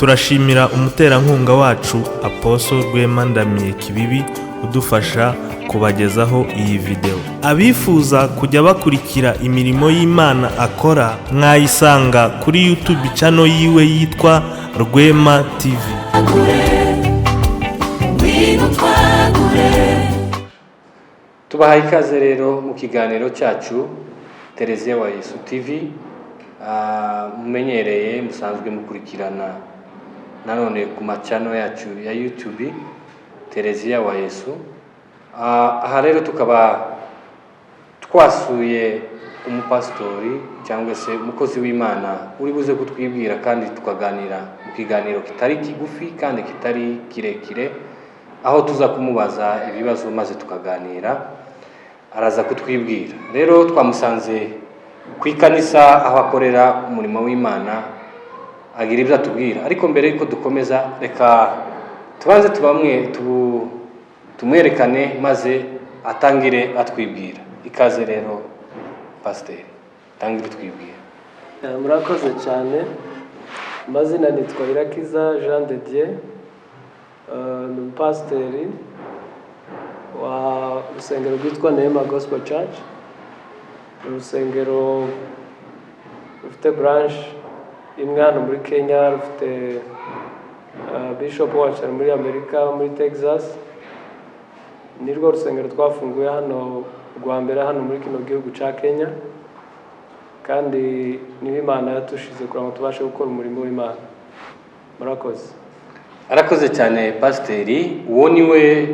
turashimira umuterankunga wacu Apostle Rwema Ndamiye Kibibi udufasha kubagezaho iyi video. Abifuza kujya bakurikira imirimo y'Imana akora mwayisanga kuri YouTube channel yiwe yitwa Rwema TV. Tubahaye ikaze rero mu kiganiro cyacu Tereziya wa Yesu TV. Mumenyereye musanzwe mukurikirana nanone ku machano yacu ya YouTube Tereziya wa Yesu. Aha rero tukaba twasuye umupastori cyangwa se umukozi w'Imana uri buze kutwibwira kandi tukaganira mu kiganiro kitari kigufi kandi kitari kirekire, aho tuza kumubaza ibibazo maze tukaganira araza kutwibwira. Rero twamusanze ku ikanisa aho akorera umurimo w'Imana agira ibyo atubwira, ariko mbere yuko dukomeza reka tubanze tumwerekane maze atangire atwibwira. Ikaze rero pasiteri, tangire twibwira. Murakoze cyane. Amazina nitwa Irakiza Jean de Dieu, ni pasiteri wa urusengero rwitwa Neema Gospel Church. Urusengero rufite branch imwe hano muri Kenya, rufite bishop wacu muri Amerika, muri Texas. Nirwo rusengero twafunguye hano rwa mbere hano muri kino gihugu cya Kenya, kandi niho Imana yatushize kugira ngo tubashe gukora umurimo w'Imana. Murakoze. Arakoze cyane pasiteri. Uwo niwe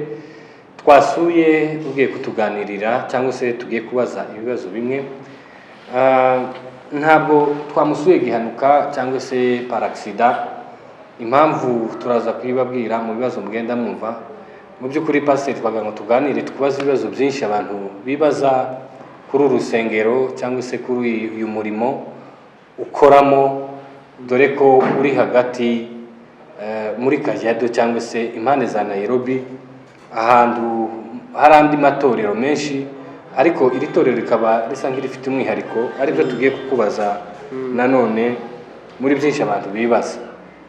twasuye ugiye kutuganirira cyangwa se tugiye kubaza ibibazo bimwe. Ntabwo twamusuye gihanuka cyangwa se par accident. Impamvu turaza kwibabwira mu bibazo mugenda mwumva. Mu by'ukuri pasiteri twagira ngo tuganire tukubaza ibibazo byinshi abantu bibaza kuri urusengero cyangwa se kuri uyu murimo ukoramo, dore ko uri hagati muri Kajiado cyangwa se impande za Nairobi, ahantu hari andi matorero menshi, ariko iri torero rikaba risa nk'irifite umwihariko. Aribyo tugiye kukubaza nanone muri byinshi abantu bibaza.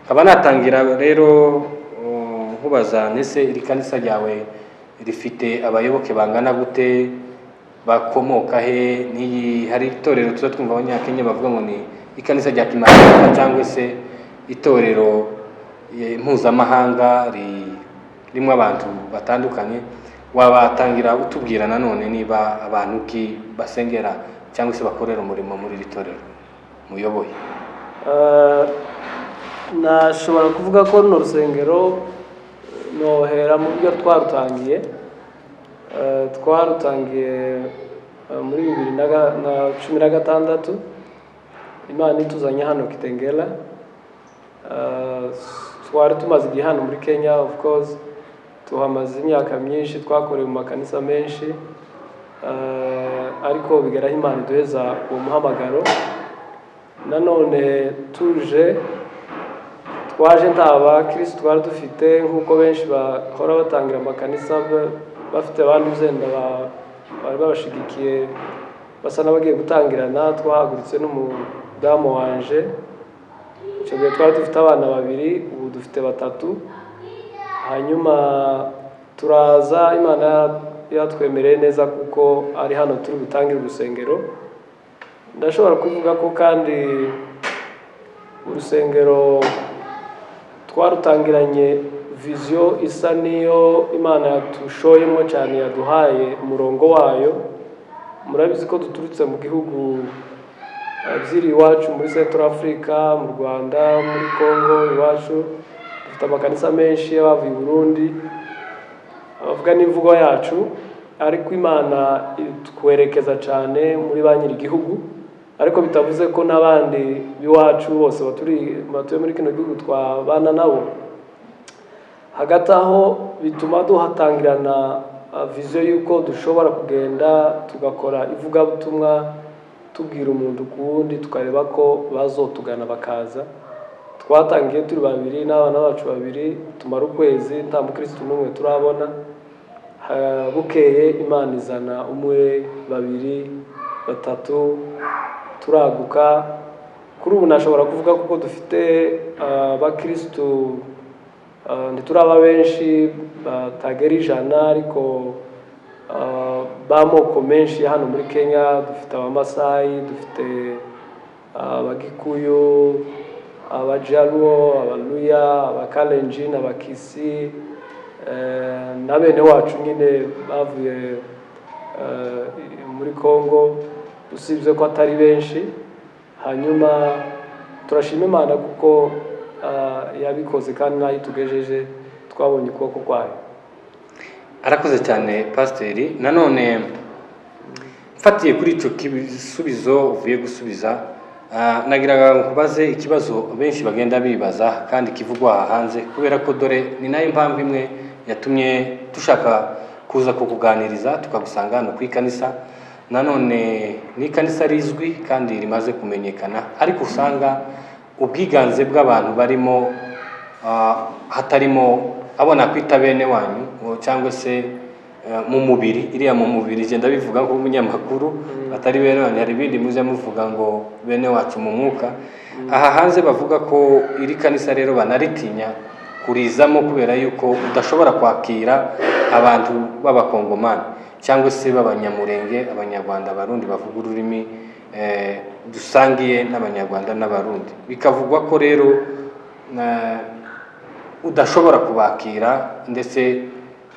Kaba natangira rero nkubaza, nese iri kanisa ryawe rifite abayoboke bangana gute, bakomoka he? Ni hari itorero tuza twumva abanyakenya bavuga ngo ni ikanisa rya Kimataifa cyangwa se itorero mpuzamahanga ririmo abantu batandukanye. Wabatangira utubwira nanone niba abantu ki basengera cyangwa se bakorera umurimo muri iri torero muyoboye? Nashobora kuvuga ko runo rusengero nohera mu byo twarutangiye muri 2016. Imana ituzanye hano Kitengela. Twari tumaze igihe hano muri Kenya, of course tuhamaze imyaka myinshi, twakoreye mu makanisa menshi, ariko bigeraho Imana iduheza uwo muhamagaro. Nanone twaje nta Kristo twari dufite, nk'uko benshi bahora batangira amakanisa bafite abandi uzenda bari babashigikiye basa n'abagiye gutangirana. Twahagurutse n'umudamu wanje, icyo gihe twari dufite abana 2, ubu dufite 3. Hanyuma turaza, Imana yatwemereye neza kuko ari hano turi gutangira urusengero. Ndashobora kuvuga ko kandi urusengero twarutangiranye vision isa niyo Imana yatushoyemo cyane, yaduhaye umurongo wayo. Murabizi ko duturutse mu gihugu byiri iwacu muri Central Africa, mu Rwanda, muri Congo iwacu. Dufite amakanisa menshi y'abavuye i Burundi abavuga n'imvugo yacu, ariko Imana itwerekeza cyane muri ba nyiri igihugu, ariko bitavuze ko n'abandi biwacu bose batuye muri kino gihugu twabana nabo. Hagati aho bituma duhatangirana vision yuko dushobora kugenda tugakora ivugabutumwa, tubwira umuntu kuwundi, tukareba ko bazotugana bakaza. Twatangiye turi 2 n'abana bacu 2, tumara ukwezi nta mukristo n'umwe turabona. Bukeye Imana izana 1, 2, 3, turaguka kuri ubu nashobora kuvuga kuko dufite abakristo ntituraba benshi batagera 100 ariko b'amoko menshi hano muri Kenya. Dufite abamasayi, dufite abagikuyu, abajaluo, abaluya, abakalenjin, abakisi, na bene wacu nyine bavuye muri Kongo, usibye ko atari benshi. Hanyuma turashima Imana kuko yabikoze kandi nayo tugejeje twabonye ukuboko kwayo. Arakoze cyane pasiteri. Nanone mfatiye kuri icyo kibisubizo uvuye gusubiza, nagiraga nkubaze ikibazo benshi bagenda bibaza kandi kivugwa hanze, kubera ko dore ni nayo impamvu imwe yatumye dushaka kuza kukuganiriza tukagusanga hano ku ikanisa. Nanone ni ikanisa rizwi kandi rimaze kumenyekana, ariko usanga ubwiganze bw'abantu barimo hatarimo abona kwita bene wanyu cyangwa se mu mubiri. Iriya mu mubiri genda bivuga ko umunyamakuru atari bene wanyu, hari ibindi muze muvuga ngo bene wacu mu mwuka. Aha hanze bavuga ko iri kanisa rero banaritinya kurizamo kubera yuko udashobora kwakira abantu b'abakongomani cyangwa se b'abanyamurenge, abanyarwanda, abarundi bavuga ururimi dusangiye n'abanyarwanda n'abarundi. Bikavugwa ko rero udashobora kubakira ndetse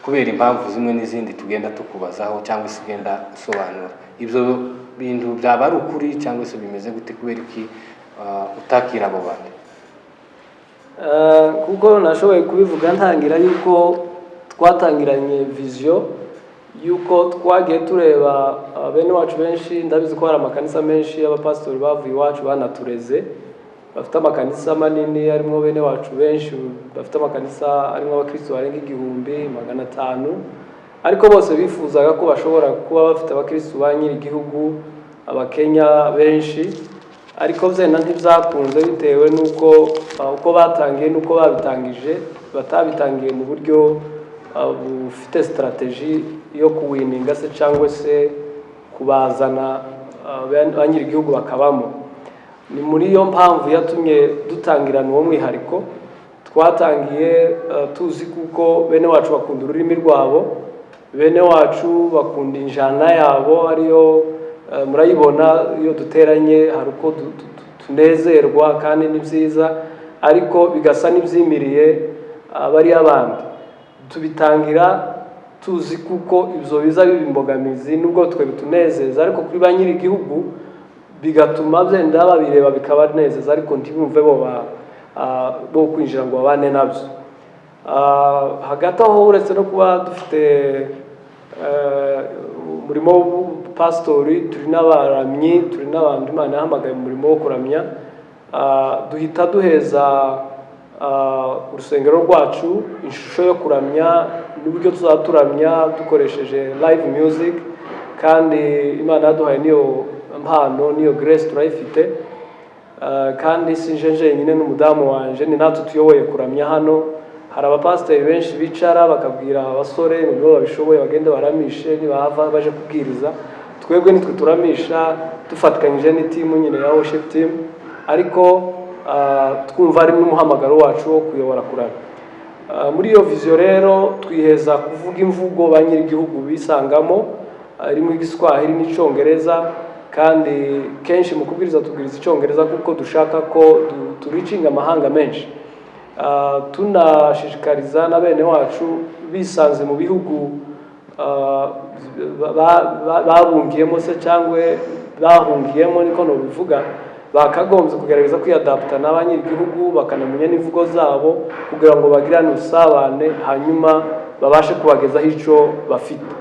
kubera impamvu zimwe n'izindi tugenda tukubazaho cyangwa se ugenda usobanura. Ibyo bintu byaba ari ukuri cyangwa se bimeze gute, kubera iki utakira abo bantu? Kuko nashoboye kubivuga ntangira yuko twatangiranye vision yuko twagiye tureba bene wacu benshi. Ndabizi ko hari amakanisa menshi y'abapastori bavuye iwacu banatureze, bafite amakanisa manini arimo bene wacu benshi, bafite amakanisa arimo abakristo barenga 1500, ariko bose bifuzaga ko bashobora kuba bafite abakristo ba nyiri igihugu, abakenya benshi, ariko byenda ntibyakunze bitewe nuko uko batangiye nuko babitangije batabitangiye mu buryo bufite strategy yo kuwininga se cyangwa se kubazana ba nyiri igihugu bakabamo. Ni muri iyo mpamvu yatumye dutangirana uwo mwihariko. Twatangiye tuzi kuko bene wacu bakunda ururimi rwabo, bene wacu bakunda injana yabo, ariyo murayibona iyo duteranye hari uko tunezerwa kandi ni byiza, ariko bigasa n'ibyimiriye abari abandi. Tubitangira tuzi kuko ibyo biza bibimbogamizi nubwo twe bitunezeza, ariko kuri ba nyiri igihugu bigatuma byenda babireba bikabanezeza, ariko ntibumve bo kwinjira ngo babane nabyo. Hagati aho uretse no kuba dufite umurimo w'ubupasitori, turi n'abaramyi, turi n'abantu Imana yahamagaye mu murimo wo kuramya. Duhita duheza urusengero rwacu ishusho yo kuramya n'uburyo tuzaturamya dukoresheje live music, kandi Imana yaduhaye niyo mpano, niyo grace turayifite. Kandi sinje nyine n'umudamu wanje, ni natwe tuyoboye kuramya hano. Hari abapasiteri benshi bicara bakabwira abasore ngo babishoboye bagende baramishe, nibahava baje kubwiriza. Twebwe nitwe turamisha dufatikanyije n'itimu nyine ya worship team, ariko twumva ari n'umuhamagaro wacu wo kuyobora kuramya. Muri iyo vision rero twiheza kuvuga imvugo ba nyiri igihugu bisangamo, irimo igiswahili n'icyongereza, kandi kenshi mu kubwiriza tubwiriza icyongereza kuko dushaka ko turicinga amahanga menshi. Tunashishikariza na bene wacu bisanze mu bihugu babungiyemo se cyangwa bahungiyemo, niko no bivuga, bakagombye kugerageza kwiyadapta n'abanyiri igihugu, bakanamenya n'imvugo zabo kugira ngo bagirane usabane, hanyuma babashe kubagezaho icyo bafite.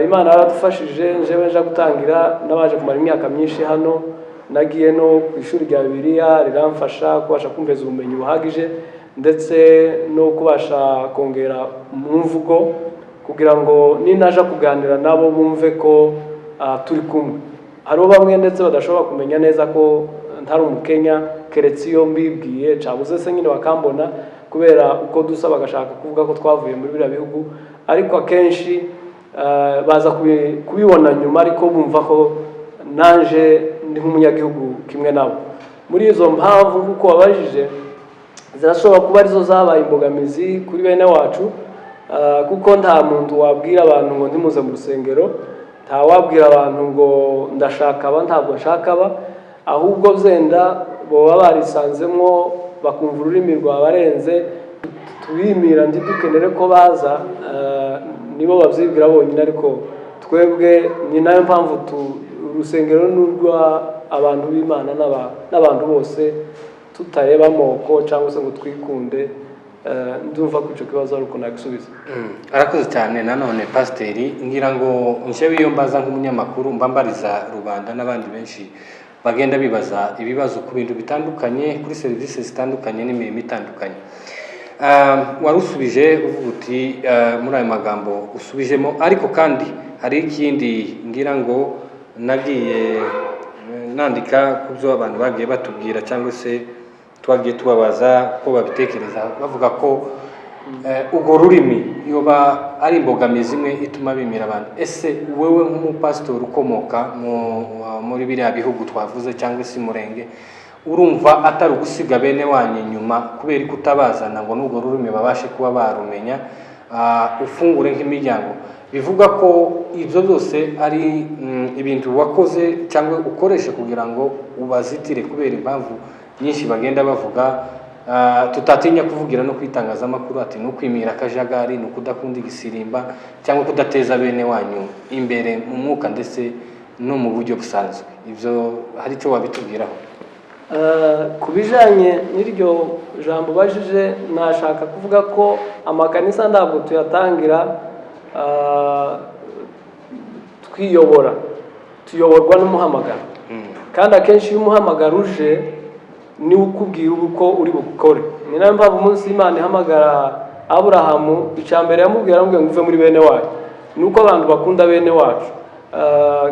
Imana yaradufashije. Njewe nja gutangira nabaje kumara imyaka myinshi hano, nagiye no ku ishuri rya Bibiliya riramfasha kubasha kumveza ubumenyi buhagije, ndetse no kubasha kongera mu mvugo kugira ngo ninaja kuganira nabo bumve ko turi kumwe. Hariho bamwe ndetse badashobora kumenya neza ko ntari umukenya, keretse iyo mbibwiye cabuze se nyine bakambona kubera uko dusa, bagashaka kuvuga ko twavuye muri biriya bihugu, ariko akenshi baza kubibona nyuma, ariko bumva ko nanje ndi nk'umunyagihugu kimwe nabo. muri izo mpamvu nk'uko wabajije zirashobora kuba arizo zabaye imbogamizi kuri bene wacu, kuko nta muntu wabwira abantu ngo ntimuze mu rusengero, nta wabwira abantu ngo ndashaka aba ntabwo nshaka aba, ahubwo zenda boba barisanzemo bakumva ururimi rwabarenze, tubimira ntidukenere ko baza, nibo babyibwira bonyine, ariko twebwe ni nayo mpamvu urusengero n'urwa abantu b'Imana n'abantu bose, tutareba amoko cyangwa se ngo twikunde. Ndumva ko icyo kibazo ari uko nagisubiza. Arakoze cyane. Nanone pasiteri, ngira ngo nje wiyombaza nk'umunyamakuru mbambariza rubanda n'abandi benshi bagenda bibaza ibibazo ku bintu bitandukanye, kuri serivisi zitandukanye n'imirimo itandukanye. Warusubije uvuga uti muri ayo magambo usubijemo, ariko kandi hari ikindi ngira ngo nagiye nandika ku byo abantu bagiye batubwira cyangwa se twagiye tubabaza ko babitekereza, bavuga ko urwo rurimi yoba ari imbogamizi imwe ituma bimira abantu. Ese wewe nk'umupasitori ukomoka muri biriya bihugu twavuze cyangwa se murenge, urumva atari ugusiga bene wanyu inyuma kubera ko utabazana ngo n'urwo rurimi babashe kuba barumenya, ufungure nk'imiryango? Bivuga ko ibyo byose ari ibintu wakoze cyangwa ukoresha kugira ngo ubazitire kubera impamvu nyinshi bagenda bavuga, tutatinya kuvugira no kwitangazamakuru ati no kwimira akajagari, no kudakunda igisirimba cyangwa kudateza bene wanyu imbere mu mwuka ndetse no mu buryo busanzwe. Ibyo hari icyo wabitubwiraho? Ku bijanye n'iryo jambo bajije, nashaka kuvuga ko amakanisa ntabwo tuyatangira tuyoborwa n'umuhamagaro, kandi akenshi iyo umuhamagaro uje ni ukubwira uko uri bukore. Ni nayo mpamvu umunsi Imana ihamagara Aburahamu, icambere yamubwira ngo uve muri bene wacu, nuko abantu bakunda bene wacu,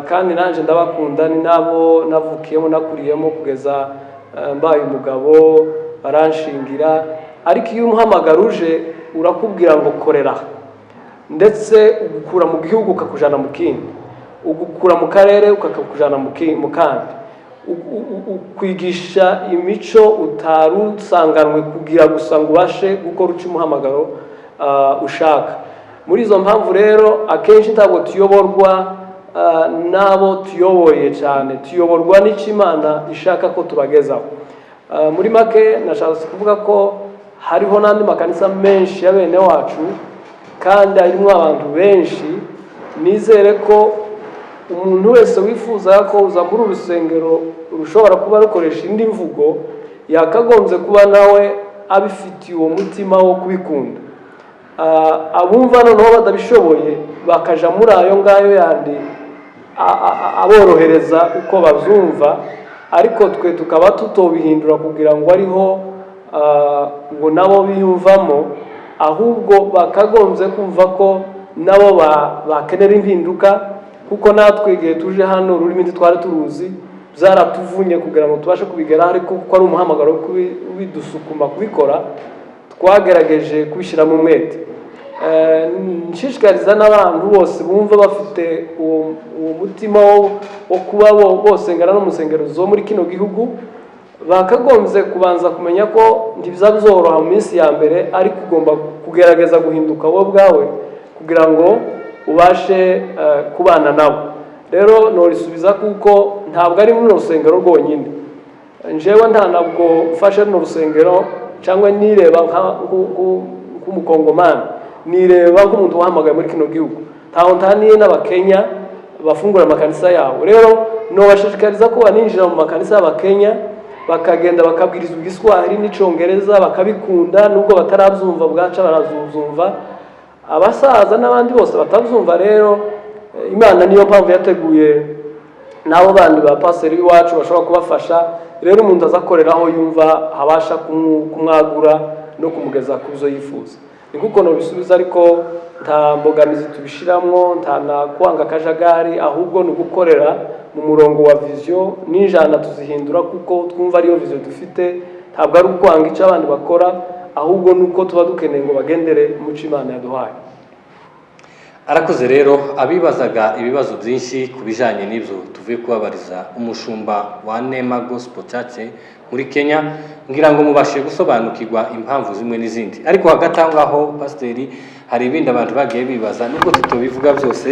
kandi nanje ndabakunda, ni nabo navukiyemo nakuriyemo kugeza mbaye umugabo, baranshingira. Ariko iyo umuhamagaro uje urakubwira ngo korera, ndetse ugukura mu gihugu ukakujana mu kindi, ugukura mu karere ukakujana mu kandi, kwigisha imico utarusanganwe kugira gusa ngo ubashe gukora uca umuhamagaro ushaka. Muri izo mpamvu rero akenshi ntabwo tuyoborwa n'abo tuyoboye cyane, tuyoborwa n'icyo Imana ishaka ko tubagezaho. Muri make nashatse kuvuga ko hariho n'andi makanisa menshi ya bene wacu, kandi harimo abantu benshi. Nizere ko umuntu wese wifuza ko uza muri urusengero rushobora kuba rukoresha indi mvugo, yakagombye kuba nawe abifitiye uwo mutima wo kubikunda. Abumva noneho badabishoboye bakaja muri ayo ngayo yandi aborohereza uko babyumva, ariko twe tukaba tutobihindura kugira ngo ariho ngo nabo biyumvamo, ahubwo bakagombye kumva ko nabo bakenera impinduka, kuko natwe igihe tuje hano ururimi twari turuzi byaratuvunye kugira ngo tubashe kubigeraho, ariko kuko ari umuhamagaro w'idusukuma kubikora, twagerageje kubishyiramo umwete. Nshishikariza n'abantu bose bumva bafite uwo mutima wo kuba bose ngana no mu nsengero zo muri kino gihugu, bakagombye kubanza kumenya ko ntibizabzoroha mu minsi ya mbere, ariko ugomba kugerageza guhinduka wowe bwawe kugira ngo ubashe kubana nabo. Rero norisubiza kuko ntabwo ari muri rusengero rwonyine. Njewe ntabwo mfashe no rusengero cyangwa nireba nk'umukongomani, nireba nk'umuntu wahamagaye muri kino gihugu. Ntaho ntaniye n'Abakenya bafungura amakanisa yabo. Rero nobashishikariza ko baninjira mu makanisa y'Abakenya, bakagenda bakabwirizwa igiswahili n'icongereza, bakabikunda, nubwo batarabyumva bwaca barazumva. Abasaza n'abandi bose batabyumva, rero Imana niyo mpamvu yateguye nabo bandi ba paseri iwacu bashobora kubafasha. Rero umuntu azakoreraho yumva habasha kumwagura no kumugeza ku byo yifuza. Ni kuko no bisubiza, ariko nta mbogamizi tubishiramwo, nta na kwanga akajagari, ahubwo ni ugukorera mu murongo wa vision n'injana tuzihindura kuko twumva ariyo vision dufite. Ntabwo ari ukwanga icyo abandi bakora, ahubwo nuko tuba dukeneye ngo bagendere mu cyo Imana yaduhaye. arakoze rero abibazaga ibibazo byinshi ku bijanye n'ibyo tuvuye kubabariza umushumba wa Nema Gospel Church muri Kenya ngira ngo mubashe gusobanukirwa impamvu zimwe n'izindi ariko hagati aho ngaho pasiteri hari ibindi abantu bagiye bibaza nubwo tutobivuga byose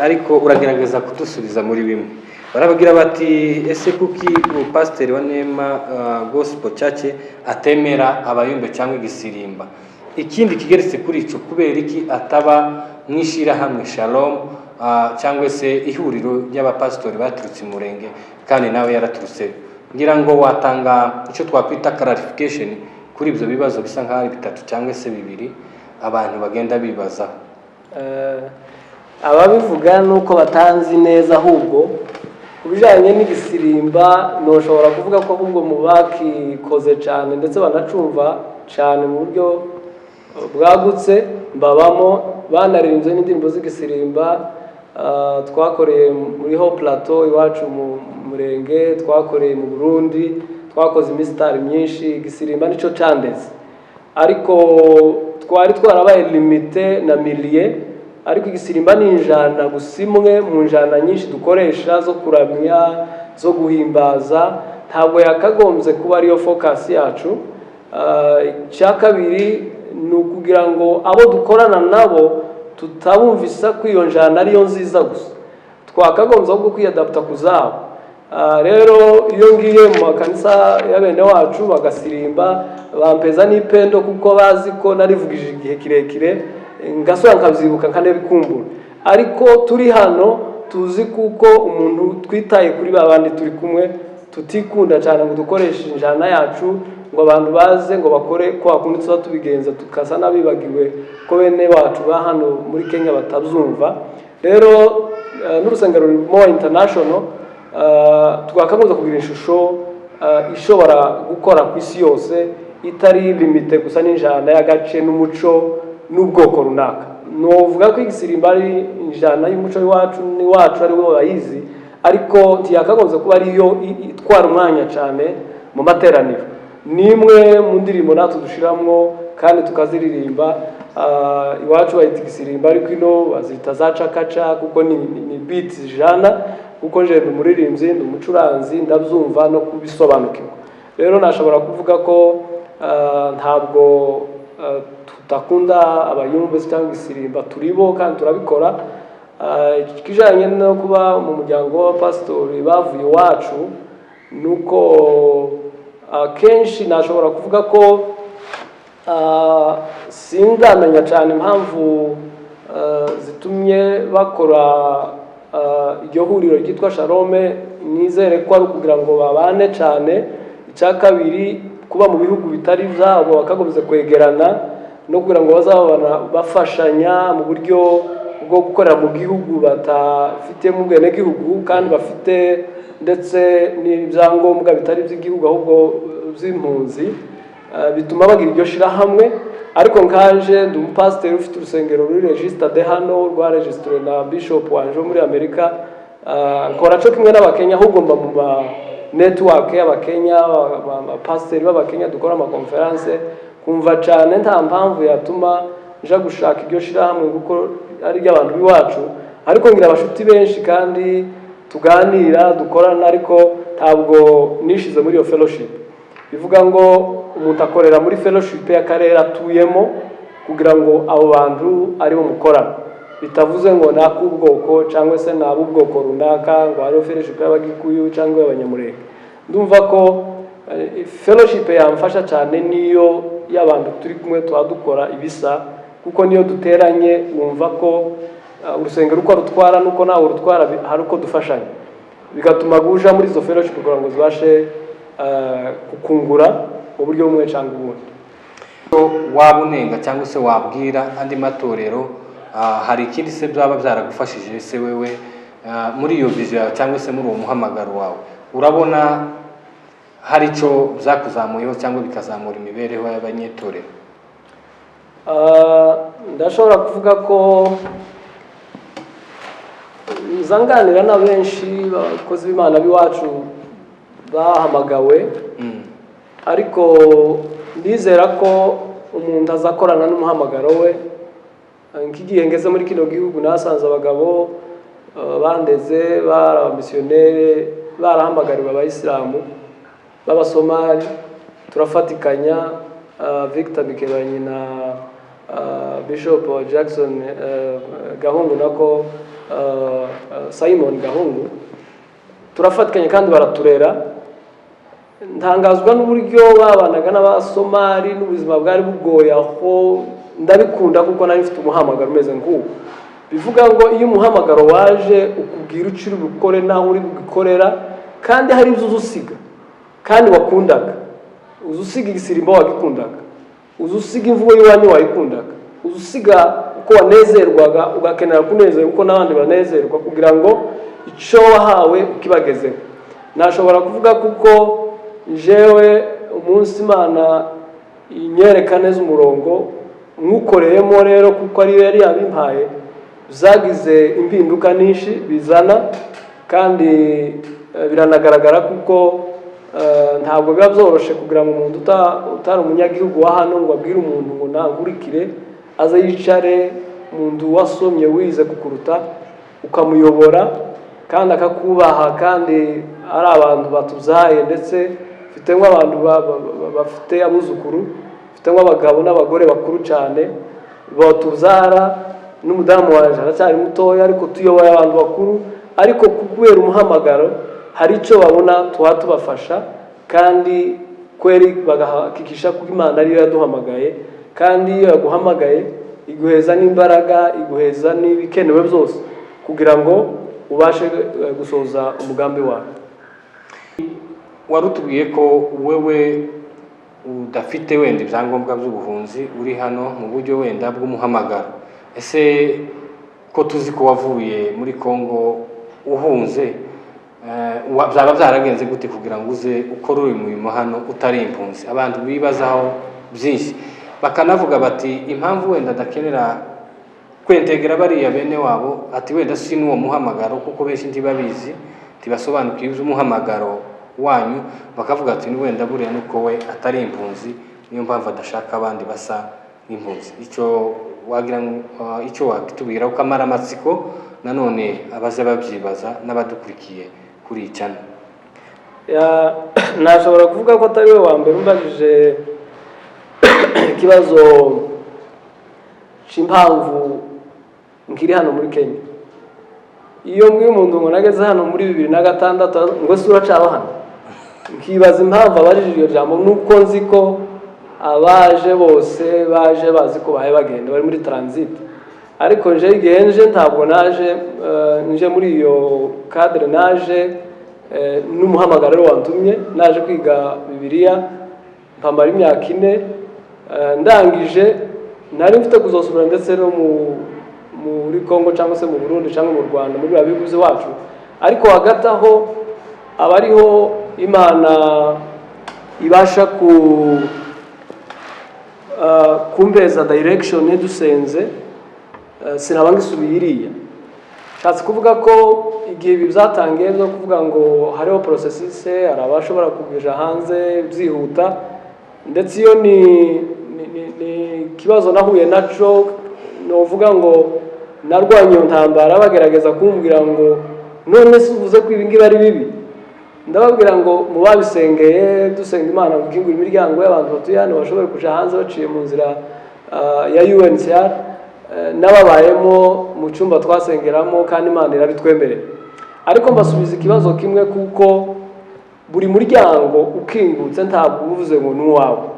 ariko uragerageza kudusubiza muri bimwe barabagira bati ese kuki pasiteri wa Nema Gospel Church atemera abayumbe cyangwa igisirimba ikindi kigeretse kuri ico kubera iki ataba mwishira hamwe Shalom cyangwa se ihuriro ry'abapastori baturutse Murenge kandi nawe yaraturutse ngira ngo watanga ico twakwita clarification kuri ibyo bibazo bisa nkaho ari bitatu cyangwa se bibiri abantu bagenda bibaza ababivuga nuko batanzi neza ahubwo kubijanye n'igisirimba no shobora kuvuga ko ahubwo mu bakikoze cyane ndetse banacumva cyane mu buryo bwagutse mbabamo banaririmbye n'indirimbo z'igisirimba twakoreye muri ho plateau iwacu mu Murenge twakoreye mu Burundi twakoze imisitari myinshi igisirimba nico candeze ariko twari twarabaye limite na milie ariko igisirimba ni injana gusimwe mu njana nyinshi dukoresha zo kuramya zo guhimbaza ntabwo yakagombye kuba ariyo focus yacu cya kabiri ni ukugira ngo abo dukorana nabo tutabumvisa ko iyo njana ariyo nziza gusa twakagombye ahubwo kwiyadapta ku zabo rero iyo ngiye mu makanisa y'abene wacu bagasirimba bampeza n'ipendo kuko bazi ko narivugije igihe kirekire ngasura nkabyibuka nkanebikumbura ariko turi hano tuzi kuko umuntu twitaye kuri babandi turi kumwe tutikunda cyane ngo dukoreshe injana yacu ngo abantu baze ngo bakore kwa kundi tuba tubigenza tukasa nabibagiwe ko bene wacu ba hano muri Kenya batabyumva rero n'urusengero rwo international twakamuza kugira ishusho ishobora gukora ku isi yose itari limite gusa n'injana y'agace n'umuco n'ubwoko runaka novuga ko igisirimba ari injana y'umuco wacu ari wo bayizi ariko ntiyakagombye kuba ariyo itwara umwanya cyane mu materaniro nimwe mu ndirimbo natwe dushiramwo kandi tukaziririmba iwacu bayita igisirimba ariko ino bazita za cakaca kuko ni beat jana kuko je ndi umuririmbyi ndi umucuranzi ndabyumva no kubisobanukirwa rero nashobora kuvuga ko ntabwo tutakunda abayumbe cyangwa igisirimba turibo kandi turabikora kijanye no kuba mu muryango w'abapastori bavuye iwacu nuko kenshi nashobora kuvuga ko sindamenya cyane impamvu zitumye bakora iryo huriro ryitwa Shalome nizere ko ari ukugira ngo babane cyane icya kabiri kuba mu bihugu bitari byabo bakagombye kwegerana no kugira ngo bazabana bafashanya mu buryo bwo gukorera mu gihugu batafite mu bwene gihugu kandi bafite ndetse n'ibyangombwa bitari by'igihugu ahubwo by'impunzi bituma bagira iryo shira hamwe ariko nkanje ndi umupasiteri ufite urusengero ruri registered hano rwa registered na bishop wanje muri Amerika nkora cyo kimwe n'abakenya ahubwo mba mu network y'abakenya abapasiteri b'abakenya dukora ama conference kumva cyane nta mpamvu yatuma nja gushaka iryo shira hamwe kuko ari ry'abantu biwacu ariko ngira abashuti benshi kandi tuganira dukorana ariko ntabwo nishize muri iyo fellowship bivuga ngo umuntu akorera muri fellowship y'akarere atuyemo kugira ngo abo bantu ari bo mukorana bitavuze ngo nakubwoko cyangwa se nabubwoko runaka ngo ari fellowship y'abagikuyu cyangwa y'abanyamurenge ndumva ko fellowship yamfasha cyane niyo y'abantu turi kumwe dukora ibisa kuko niyo duteranye wumva ko urusengero uko rutwara nuko nawe rutwara hari uko dufashanya bigatuma guja muri izo fellowship kugira ngo zibashe kukungura mu buryo bumwe cyangwa ubundi wabunenga cyangwa se wabwira andi matorero hari ikindi se byaba byaragufashije se wewe muri iyo vision cyangwa se muri uwo muhamagaro wawe urabona hari icyo byakuzamuyeho cyangwa bikazamura imibereho y'abanyetorero ndashobora kuvuga ko nzanganira na benshi bakozi b'Imana biwacu bahamagawe ariko ndizera ko umuntu azakorana n'umuhamagaro we nk'igihe ngeze muri kino gihugu nasanze abagabo bandeze barabamisiyoneri barahamagariwe abayisilamu b'abasomali turafatikanya Victor Bikebanyi na Bishop Jackson Gahungu nako Simon Gahungu turafatikanye kandi baraturera. Ntangazwa n'uburyo babanaga n'abasomali n'ubuzima bwari bugoye aho ndabikunda kuko nari mfite umuhamagaro umeze nk'uwo. Bivuga ngo iyo umuhamagaro waje ukubwira uciri bukore naho uri bugikorera kandi hari ibyo uzusiga kandi wakundaga, uzusiga igisirimbo wagikundaga, uzusiga imvugo y'iwanyu wayikundaga, uzusiga uko wanezerwaga ugakenera kunezerwa uko n'abandi banezerwa kugira ngo icyo wahawe ukibagezeho. Nashobora kuvuga kuko jewe umunsi Imana inyereka neza umurongo nkukoreyemo rero kuko ari yari yabimpaye zagize impinduka nyinshi bizana kandi biranagaragara kuko ntabwo biba byoroshe kugira ngo umuntu utari umunyagihugu wa hano ngo abwire umuntu ngo nangurikire aze yicare umuntu wasomye wize kukuruta ukamuyobora kandi akakubaha kandi ari abantu batuzaye ndetse mfite nk'abantu bafite abuzukuru, mfite nk'abagabo n'abagore bakuru cyane batuzara n'umudamu waje aracyari mutoya ariko tuyoboye abantu bakuru ariko kubera umuhamagaro hari icyo babona tubafasha kandi kweri bagahakikisha ko Imana ariyo yaduhamagaye kandi iyo yaguhamagaye iguheza n'imbaraga iguheza n'ibikenewe byose kugira ngo ubashe gusoza umugambi wawe. Warutubwiye ko wewe udafite wenda ibyangombwa by'ubuhunzi uri hano mu buryo wenda bw'umuhamagaro. Ese ko tuzi ko wavuye muri Kongo uhunze byaba byaragenze gute kugira ngo uze ukore uyu murimo hano utari impunzi? Abantu bibazaho byinshi bakanavuga bati impamvu wenda dakenera kwentegera bariya bene wabo ati wenda si n'uwo muhamagaro kuko benshi ntibabizi tibasobanukiye umuhamagaro wanyu, bakavuga ati ni wenda buriya nuko we atari impunzi niyo mpamvu adashaka abandi basa n'impunzi. Icyo wagira icyo wakitubwira ukamara amatsiko nanone abaze babyibaza n'abadukurikiye kuri icyana. Nashobora kuvuga ko atari we wa mbere umbajije ikibazo cy'impamvu nkiri hano muri Kenya. Iyo mbwiye umuntu ngo nageze hano muri 2006 ngo se uracaba hano, nkibaza impamvu abajije iyo jambo nuko nzi ko abaje bose baje bazi ko bahe bagenda bari muri transit, ariko nje igenje ntabwo naje nje muri iyo cadre naje n'umuhamagaro wantumye naje kwiga Bibiliya mpamara imyaka 4 ndangije nari mfite kuzosubira ndetse no muri Kongo cyangwa se mu Burundi cyangwa mu Rwanda muri babiguze wacu, ariko hagati aho abariho Imana ibasha kumbeza direction dusenze sinabanga isubiriya. Shatse kuvuga ko igihe byatangiye byo kuvuga ngo hariho processes arabashobora kugeja hanze byihuta, ndetse iyo ni kibazo nahuye naco novuga ngo narwanye ntambara bagerageza kumbwira ngo none se uvuze ko ibingi bari bibi. Ndababwira ngo mubabisengeye dusenga Imana ngo ikingura imiryango y'abantu batuye hano bashobora kuja hanze baciye mu nzira ya UNHCR n'ababayemo mu cyumba twasengeramo kandi Imana irabitwemerera. Ariko mbasubiza ikibazo kimwe kuko buri muryango ukingutse ntabwo uvuze ngo n'uwawe.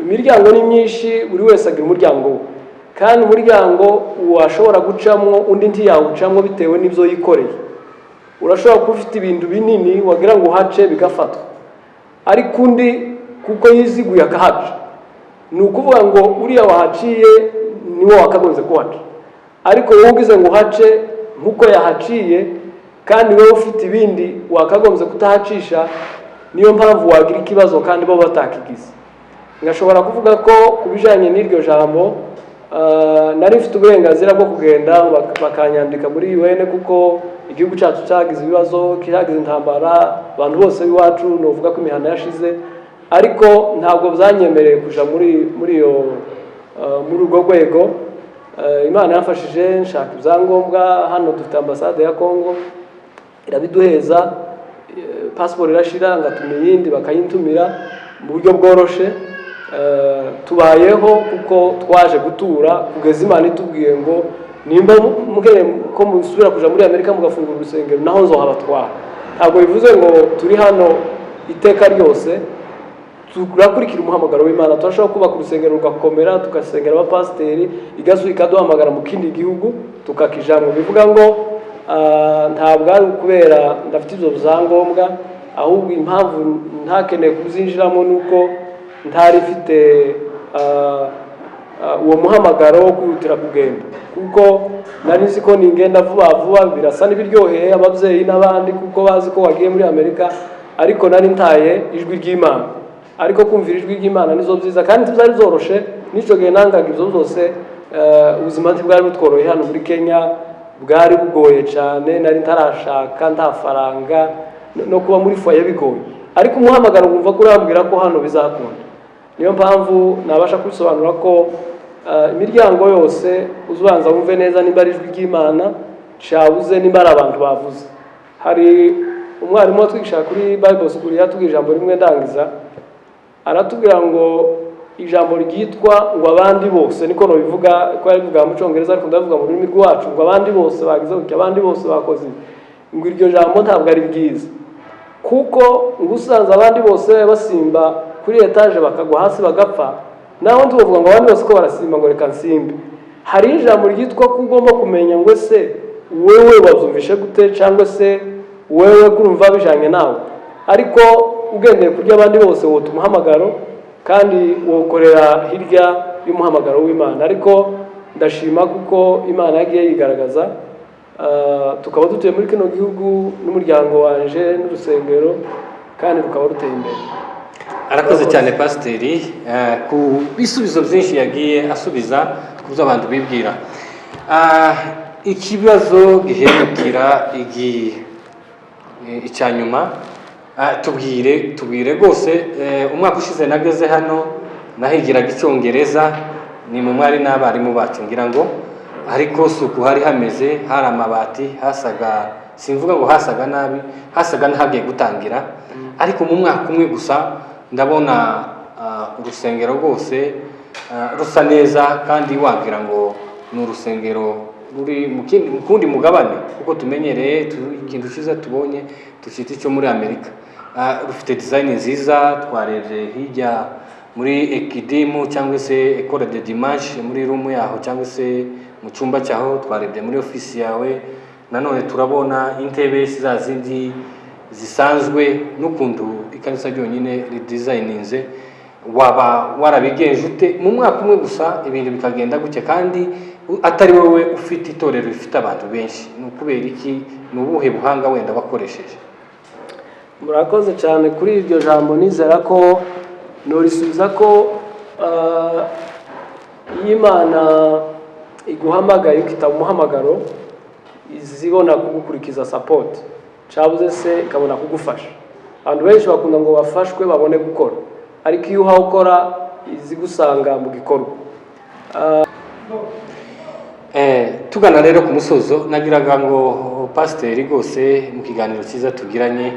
Imiryango ni myinshi buri wese agira umuryango we, kandi umuryango washobora gucamwo undi ntiyawucamwo bitewe n'ibyo yikoreye. Urashobora kuba ufite ibintu binini wagira ngo uhace bigafatwa, ariko undi kuko yiziguye akahaca ni ukuvuga ngo uriya wahaciye niwo wakagonze kuhaca, ariko wowe ugize ngo uhace nk'uko yahaciye kandi wowe ufite ibindi wakagombye kutahacisha, niyo mpamvu wagira ikibazo kandi bo batakigize. Ngashobora kuvuga ko kubijanye n'iryo jambo nari mfite uburenganzira bwo kugenda bakanyandika muri UN kuko igihugu cyacu cyagize ibibazo cyagize intambara abantu bose biwacu novuga ko imihana yashize, ariko ntabwo byanyemereye kuja muri urwo rwego Imana yafashije nshaka ibyangombwa hano dufite ambasade ya Kongo irabiduheza, passport irashira ngatuma iyindi bakayintumira mu buryo bworoshe. Tubayeho kuko twaje gutura kugeza Imana itubwiye ngo nimba mugere ko musubira kuja muri Amerika mugafungura urusengero naho nzohabatwara. Ntabwo bivuze ngo turi hano iteka ryose, turakurikira umuhamagaro w'Imana. Turashobora kubaka urusengero rugakomera, tugasengera abapasiteri, igasuka duhamagara mu kindi gihugu tukakijambo. Bivuga ngo ntabwo ari ukubera ndafite ibyo byangombwa, ahubwo impamvu ntakeneye kuzinjiramo nuko ntari mfite uwo muhamagaro wo kwihutira kugenda, kuko nari nzi ko ningenda vuba birasa n'ibiryoheye ababyeyi n'abandi kuko bazi ko wagiye muri Amerika, ariko nari ntaye ijwi ry'Imana. Ariko kumvira ijwi ry'Imana nizo byiza kandi byari zoroshe. Nico gihe nangaga ibyo byose, ubuzima bwari butworoye hano muri Kenya bwari bugoye cyane, nari ntarashaka, nta faranga, no kuba muri foyer bigoye, ariko umuhamagaro ngumva ko urambwira ko hano bizakunda. Niyo mpamvu nabasha kwisobanura ko imiryango yose uzubanza wumve neza nimba ari ijwi ry'Imana, cyabuze nimba ari abantu bavuze. Hari umwarimu watwigisha kuri Bible School yatubwira ijambo rimwe ndangiza, aratubwira ngo ijambo ryitwa ngo abandi bose, niko no bivuga ko ari bivuga mu Cyongereza ariko ndavuga mu rurimi rwacu, ngo abandi bose bagize uko abandi bose bakoze, ngo iryo jambo ntabwo ari byiza, kuko ngo usanze abandi bose basimba kuri etage bakagwa hasi bagapfa, naho tuvuga ngo abandi bose ko barasimba ngo reka nsimbe. Hari ijambo ryitwa ko ugomba kumenya ngo se wewe wazumvishe gute, cyangwa se wewe kurumva bijanye nawe, ariko ugendeye kurya abandi bose wo tumuhamagaro kandi wokorera hirya y'umuhamagaro w'Imana. Ariko ndashima kuko Imana yagiye yigaragaza, tukaba dutuye muri kino gihugu n'umuryango wanje n'urusengero kandi rukaba ruteye imbere. Arakoze cyane pasiteri ku bisubizo byinshi yagiye asubiza ku byo abantu bibwira. Ikibazo gihemukira icya nyuma, tubwire rwose. Umwaka ushize nageze hano nahigiraga Icyongereza, ni mu mwari n'abarimu bacu ngira ngo, ariko suku hari hameze, hari amabati, hasaga, simvuga ngo hasaga nabi, hasaga ntagiye gutangira, ariko mu mwaka umwe gusa ndabona urusengero rwose rusa neza, kandi wagira ngo ni urusengero ruri mu kundi mugabane, kuko tumenyereye ikintu cyiza tubonye tucita icyo muri Amerika. Rufite design nziza, twarebye hirya muri Ekidimu cyangwa se Ecole de Dimanche muri room yaho cyangwa se mu cyumba cyaho, twarebye muri office yawe, nanone turabona intebe za zindi zisanzwe n'ukuntu ikanisa ryonyine ridesigninze. Waba warabigenje ute mu mwaka umwe gusa ibintu bikagenda gutya, kandi atari wowe ufite itorero rifite abantu benshi? Ni ukubera iki? Ni ubuhe buhanga wenda bakoresheje? Murakoze cyane kuri iryo jambo. Nizera ko norisubiza ko Imana iguhamagaye ukitaba umuhamagaro, izibona kugukurikiza support, cyabuze se ikabona kugufasha. Abantu benshi bakunda ngo bafashwe babone gukora, ariko iyo uhawe ukora izigusanga mu gikorwa. Tugana rero ku musozo, nagiraga ngo pasiteri rwose mu kiganiro cyiza tugiranye,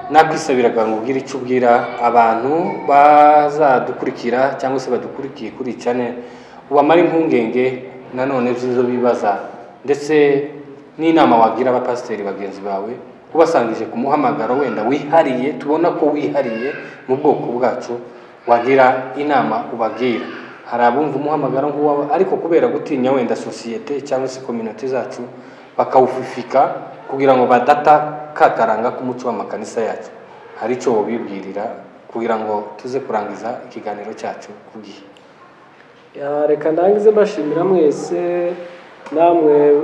nakwisabiraga ngo ubwire icyo ubwira abantu bazadukurikira cyangwa se badukurikiye kuri channel, ubamara impungenge nanone by'izo bibaza, ndetse n'inama wagira abapasiteri bagenzi bawe ubasangije ku muhamagaro wenda wihariye, tubona ko wihariye mu bwoko bwacu, wagira inama ubagira. Hari abumva umuhamagaro nk'uwawe ariko kubera gutinya wenda societe cyangwa se community zacu bakawufifika kugira ngo badata kakaranga k'umuco w'amakanisa yacu. Hari icyo wobibwirira kugira ngo tuze kurangiza ikiganiro cyacu ku gihe? Reka ndangize mbashimira mwese namwe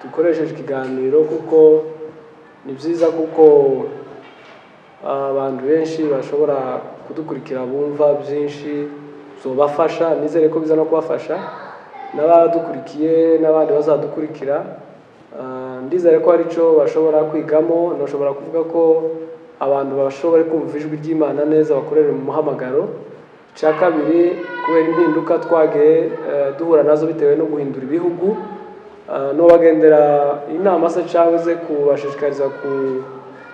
dukoresheje ikiganiro, kuko ni byiza kuko abantu benshi bashobora kudukurikira bumva byinshi zobafasha. Nizere ko biza no kubafasha n'abadukurikiye n'abandi bazadukurikira. Ndizere ko ari cyo bashobora kwigamo. Nashobora kuvuga ko abantu bashobora kumva ijwi ry'Imana neza bakorera mu muhamagaro, cya kabiri kubera impinduka twagiye duhura nazo bitewe no guhindura ibihugu no bagendera inama se cyangwa se kubashishikariza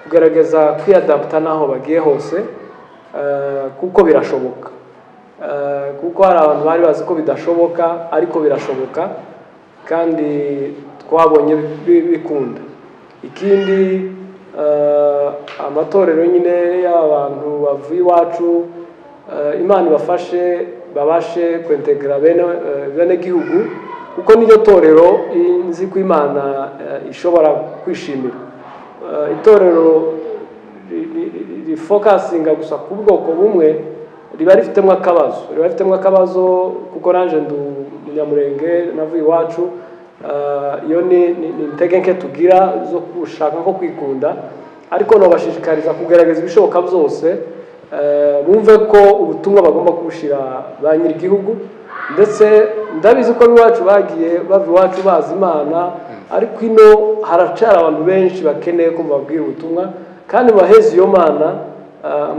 kugerageza kwiyadapta naho bagiye hose kuko birashoboka kuko hari abantu bari bazi ko bidashoboka ariko birashoboka kandi twabonye bikunda. Ikindi amatorero nyine y'abantu bavuye iwacu Imana ibafashe babashe kwentegra bene gihugu kuko niyo torero nzi ko Imana ishobora kwishimira. Itorero rifokasinga gusa ku bwoko bumwe riba rifitemo akabazo kuko nanje ndu Munyamurenge navuye iwacu iyo ni intege nke tugira zo gushaka ko kwikunda ariko no bashishikariza kugerageza ibishoboka byose bumve ko ubutumwa bagomba kubushira ba nyiri igihugu ndetse ndabizi ko iwacu bagiye bava iwacu bazi Imana ariko ino haracara abantu benshi bakeneye ko babwira ubutumwa kandi baheze iyo Mana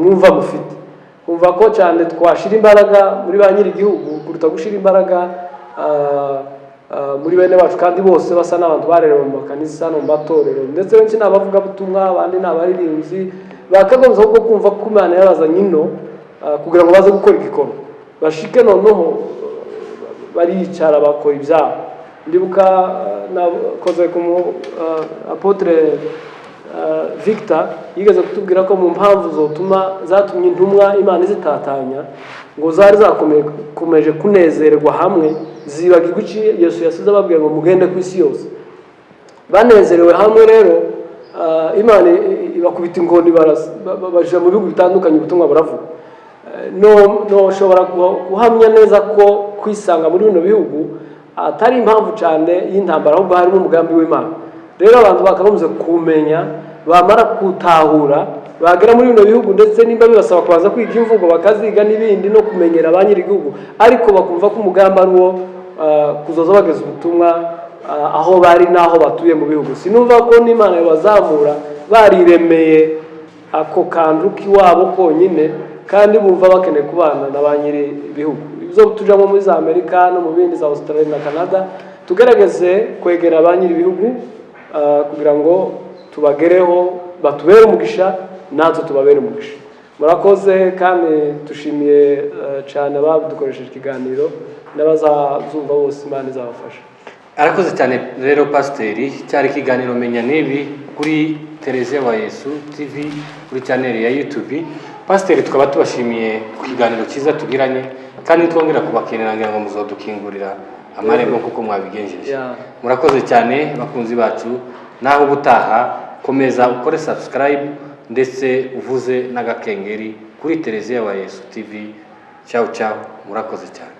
mwumva mufite kumva ko cyane twashira imbaraga muri ba nyiri igihugu kuruta gushira imbaraga muri bene bacu kandi bose basa n'abantu barerewe mu makanisa no mu matorero ndetse benshi n'abavuga butumwa abandi n'abaririmbyi bakagombye ahubwo kumva ko Imana yabazanye ino kugira ngo baze gukora igikorwa bashike noneho baricara bakora ibyabo. Ndibuka nakoze ku apotre Victor yigeze kutubwira ko mu mpamvu zatumye intumwa Imana izitatanya ngo zari zakomeje kunezerwa hamwe zibagirwa iki Yesu yasize ababwira ngo mugende ku isi yose banezerewe hamwe. Rero Imana ibakubita ingoni baje mu bihugu bitandukanye ubutumwa buravuga no ushobora guhamya neza ko kwisanga muri bino bihugu atari impamvu cyane y'intambara ahubwo harimo umugambi w'Imana. Rero abantu bakagombye kumenya bamara kutahura bagera muri bino bihugu ndetse nimba bibasaba kubanza kwiga imvugo bakaziga n'ibindi no kumenyera abanyiri igihugu ariko bakumva ko umugambi ari wo kuzoza bageza ubutumwa aho bari naho batuye mu bihugu. Sinumva ko n'Imana yabazamura bariremeye ako kantu kiwabo konyine kandi bumva bakeneye kubana na banyiri ibihugu ibyo tujamo muri za Amerika no mu bindi za Australia na Canada tugerageze kwegera abanyiri ibihugu kugira ngo tubagereho batubere umugisha natwe tubabere umugisha. Murakoze kandi tushimiye cyane abadukoresheje ikiganiro n'abazazumva bose Imana izabafasha. Arakoze cyane rero Pasiteri cyari ikiganiro menya nibi kuri Televiziyo wa Yesu TV kuri channel ya YouTube. Pasiteri tukaba tubashimiye ku kiganiro cyiza tugiranye kandi twongera kubakenera ngira ngo muzodukingurira amarembo kuko mwabigenjeje. Murakoze cyane bakunzi bacu naho ubutaha komeza ukore subscribe ndetse uvuze n'agakengeri kuri Televiziyo wa Yesu TV. Ciao ciao murakoze cyane.